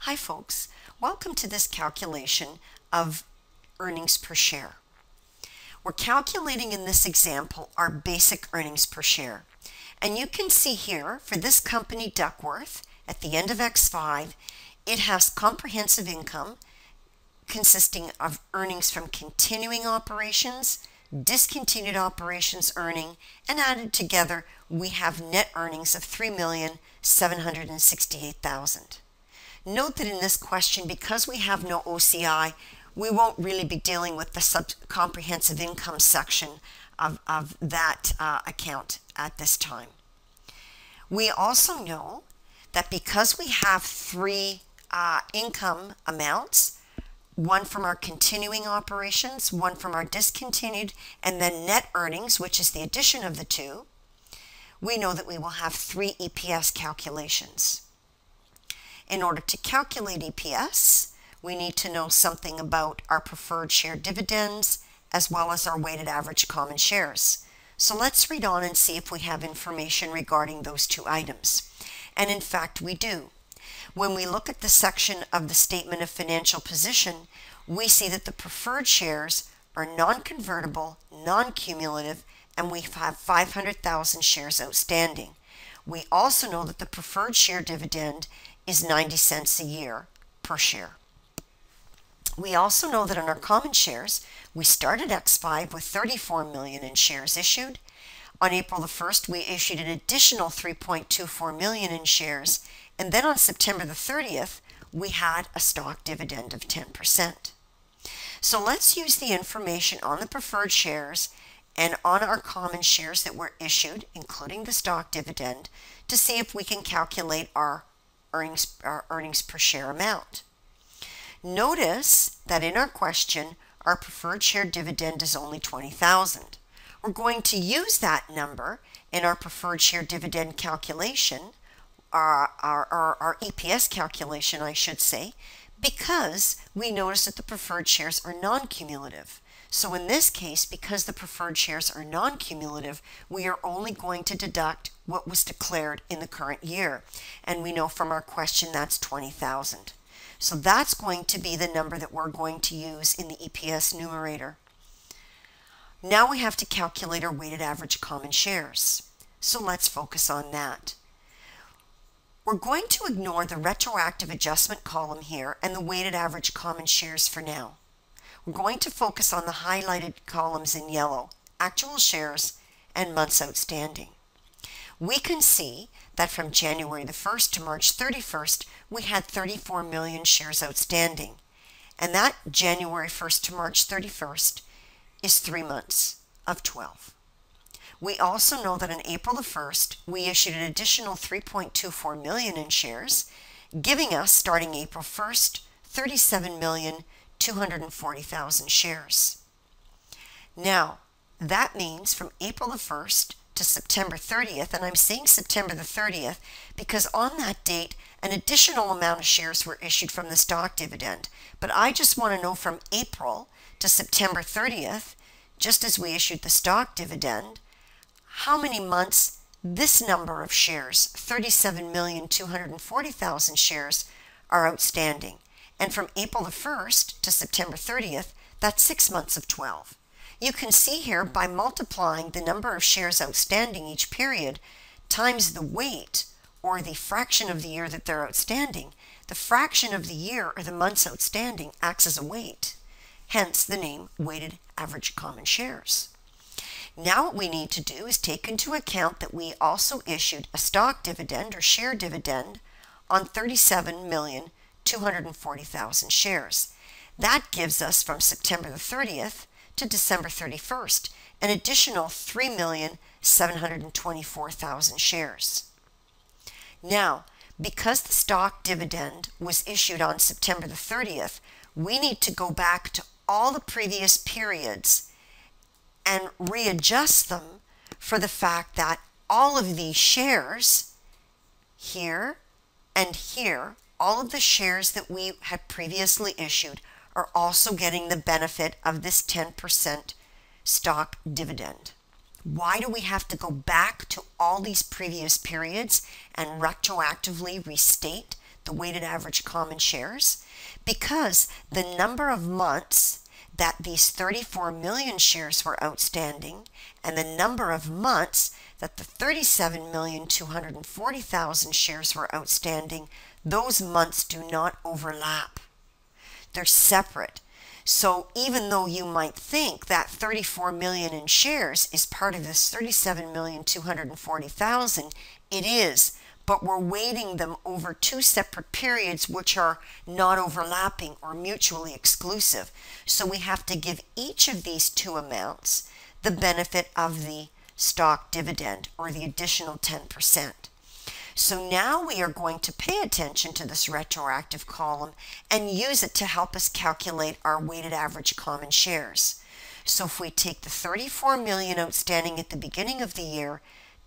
Hi folks, welcome to this calculation of earnings per share. We're calculating in this example our basic earnings per share. And you can see here for this company Duckworth at the end of X5, it has comprehensive income consisting of earnings from continuing operations, discontinued operations earning, and added together we have net earnings of $3,768,000. Note that in this question, because we have no OCI, we won't really be dealing with the comprehensive income section of that account at this time. We also know that because we have three income amounts, one from our continuing operations, one from our discontinued, and then net earnings, which is the addition of the two, we know that we will have three EPS calculations. In order to calculate EPS, we need to know something about our preferred share dividends as well as our weighted average common shares. So let's read on and see if we have information regarding those two items. And in fact, we do. When we look at the section of the statement of financial position, we see that the preferred shares are non-convertible, non-cumulative, and we have 500,000 shares outstanding. We also know that the preferred share dividend is 90 cents a year per share. We also know that on our common shares, we started X5 with 34 million in shares issued. On April the 1st, we issued an additional 3.24 million in shares, and then on September the 30th, we had a stock dividend of 10%. So let's use the information on the preferred shares and on our common shares that were issued, including the stock dividend, to see if we can calculate our earnings per share amount. Notice that in our question, our preferred share dividend is only 20,000. We're going to use that number in our preferred share dividend calculation, our EPS calculation, I should say, because we notice that the preferred shares are non-cumulative. So in this case, because the preferred shares are non-cumulative, we are only going to deduct what was declared in the current year. And we know from our question that's 20,000. So that's going to be the number that we're going to use in the EPS numerator. Now we have to calculate our weighted average common shares. So let's focus on that. We're going to ignore the retroactive adjustment column here and the weighted average common shares for now. We're going to focus on the highlighted columns in yellow, actual shares and months outstanding. We can see that from January the 1st to March 31st, we had 34 million shares outstanding. And that January 1st to March 31st is 3 months of 12. We also know that on April the 1st, we issued an additional 3.24 million in shares, giving us, starting April 1st, 37,240,000 shares. Now, that means from April the 1st to September 30th, and I'm saying September the 30th because on that date, an additional amount of shares were issued from the stock dividend. But I just want to know from April to September 30th, just as we issued the stock dividend, how many months this number of shares, 37,240,000 shares, are outstanding. And from April the 1st to September 30th, that's 6 months of 12. You can see here by multiplying the number of shares outstanding each period times the weight or the fraction of the year that they're outstanding. The fraction of the year or the months outstanding acts as a weight, hence the name weighted average common shares. Now what we need to do is take into account that we also issued a stock dividend or share dividend on 37,240,000 shares. That gives us from September the 30th to December 31st an additional 3,724,000 shares. Now, because the stock dividend was issued on September the 30th, we need to go back to all the previous periods and readjust them for the fact that all of these shares here and here, all of the shares that we had previously issued are also getting the benefit of this 10% stock dividend. Why do we have to go back to all these previous periods and retroactively restate the weighted average common shares, because the number of months that these 34 million shares were outstanding and the number of months that the 37,240,000 shares were outstanding, those months do not overlap. They're separate. So even though you might think that 34 million in shares is part of this 37,240,000, it is, but we're weighting them over two separate periods which are not overlapping or mutually exclusive. So we have to give each of these two amounts the benefit of the stock dividend, or the additional 10%. So now we are going to pay attention to this retroactive column and use it to help us calculate our weighted average common shares. So if we take the 34 million outstanding at the beginning of the year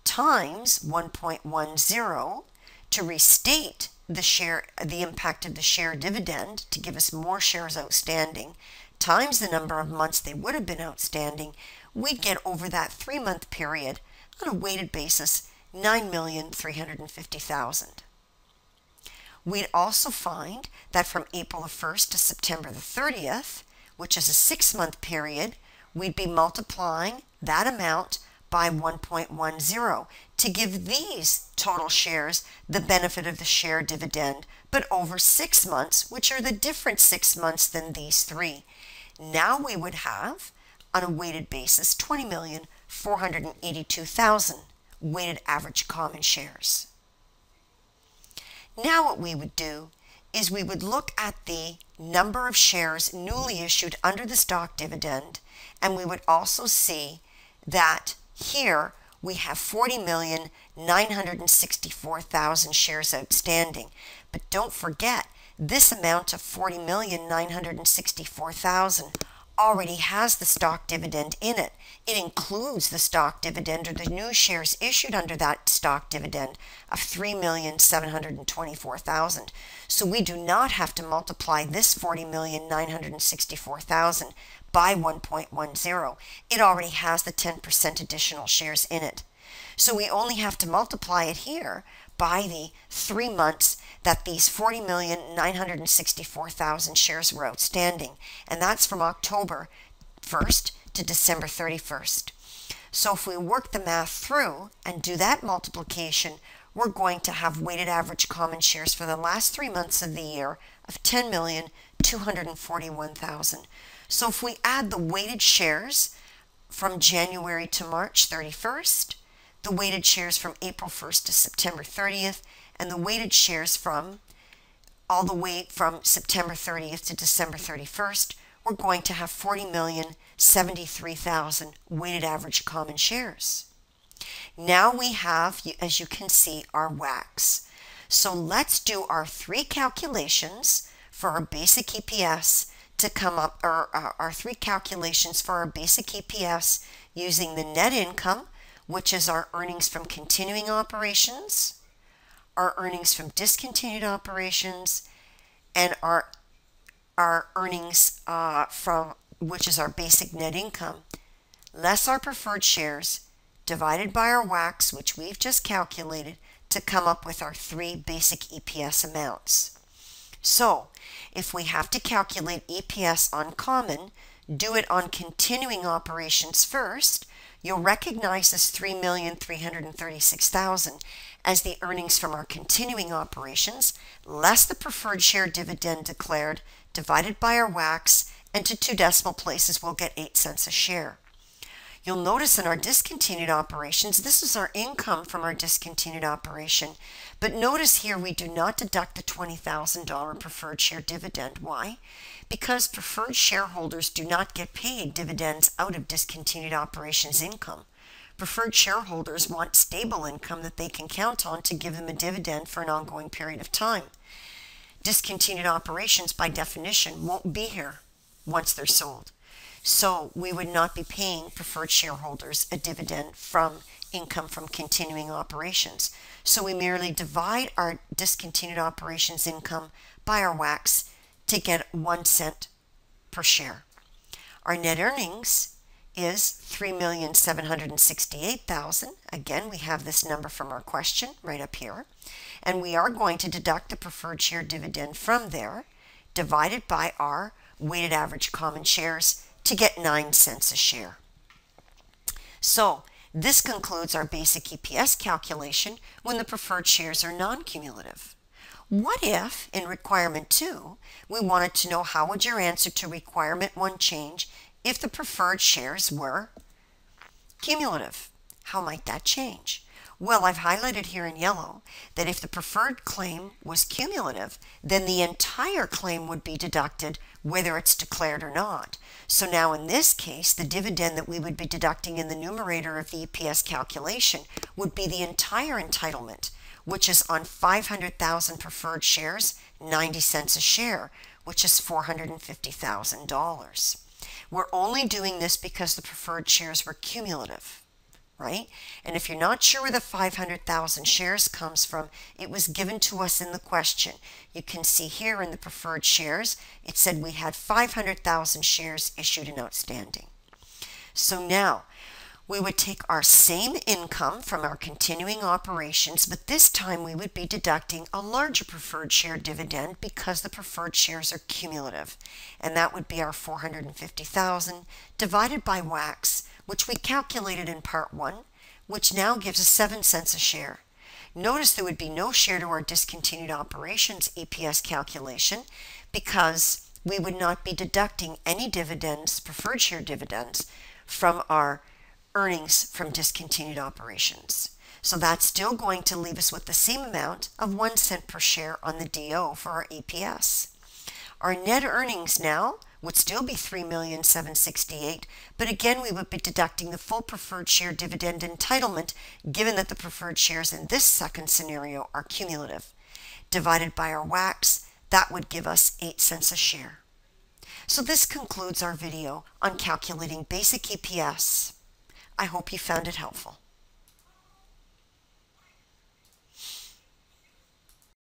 times 1.10 to restate the impact of the share dividend to give us more shares outstanding, times the number of months they would have been outstanding, we'd get over that 3-month period on a weighted basis 9,350,000. We'd also find that from April the 1st to September the 30th, which is a 6-month period, we'd be multiplying that amount by 1.10 to give these total shares the benefit of the share dividend, but over 6 months, which are the different 6 months than these 3. Now we would have, on a weighted basis, 20,482,000 weighted average common shares. Now what we would do is we would look at the number of shares newly issued under the stock dividend, and we would also see that here we have 40,964,000 shares outstanding. But don't forget, this amount of 40,964,000 already has the stock dividend in it. It includes the stock dividend or the new shares issued under that stock dividend of 3,724,000. So we do not have to multiply this 40,964,000 by 1.10. It already has the 10% additional shares in it. So we only have to multiply it here by the 3 months that these 40,964,000 shares were outstanding, and that's from October 1st to December 31st. So if we work the math through and do that multiplication, we're going to have weighted average common shares for the last 3 months of the year of 10,241,000. So if we add the weighted shares from January to March 31st, the weighted shares from April 1st to September 30th, and the weighted shares from all the way from September 30th to December 31st, we're going to have 40,073,000 weighted average common shares. Now we have, as you can see, our WACs. So let's do our 3 calculations for our basic EPS to come up, or our 3 calculations for our basic EPS using the net income, which is our earnings from continuing operations, our earnings from discontinued operations, and our earnings from, which is our basic net income, less our preferred shares, divided by our WACs, which we've just calculated, to come up with our 3 basic EPS amounts. So, if we have to calculate EPS on common, do it on continuing operations first. You'll recognize this 3,336,000 as the earnings from our continuing operations, less the preferred share dividend declared, divided by our WACs, and to 2 decimal places we'll get 8 cents a share. You'll notice in our discontinued operations, this is our income from our discontinued operation. But notice here we do not deduct the $20,000 preferred share dividend. Why? Because preferred shareholders do not get paid dividends out of discontinued operations income. Preferred shareholders want stable income that they can count on to give them a dividend for an ongoing period of time. Discontinued operations, by definition, won't be here once they're sold. So we would not be paying preferred shareholders a dividend from income from continuing operations. So we merely divide our discontinued operations income by our WACs to get 1 cent per share. Our net earnings is 3,768,000. Again, we have this number from our question right up here. And we are going to deduct the preferred share dividend from there, divided by our weighted average common shares to get 9 cents a share. So this concludes our basic EPS calculation when the preferred shares are non-cumulative. What if, in requirement 2, we wanted to know how would your answer to requirement 1 change if the preferred shares were cumulative? How might that change? Well, I've highlighted here in yellow that if the preferred claim was cumulative, then the entire claim would be deducted whether it's declared or not. So now in this case, the dividend that we would be deducting in the numerator of the EPS calculation would be the entire entitlement, which is on 500,000 preferred shares, 90 cents a share, which is $450,000. We're only doing this because the preferred shares were cumulative, right? And if you're not sure where the 500,000 shares comes from, it was given to us in the question. You can see here in the preferred shares, it said we had 500,000 shares issued and outstanding. So now, we would take our same income from our continuing operations, but this time we would be deducting a larger preferred share dividend because the preferred shares are cumulative. And that would be our 450,000 divided by WACC, which we calculated in part 1, which now gives us 7 cents a share. Notice there would be no share to our discontinued operations EPS calculation because we would not be deducting any dividends, preferred share dividends, from our earnings from discontinued operations. So that's still going to leave us with the same amount of 1 cent per share on the DO for our EPS. Our net earnings now would still be 3,768,000, but again we would be deducting the full preferred share dividend entitlement given that the preferred shares in this second scenario are cumulative. Divided by our WACC, that would give us 8 cents a share. So this concludes our video on calculating basic EPS. I hope you found it helpful.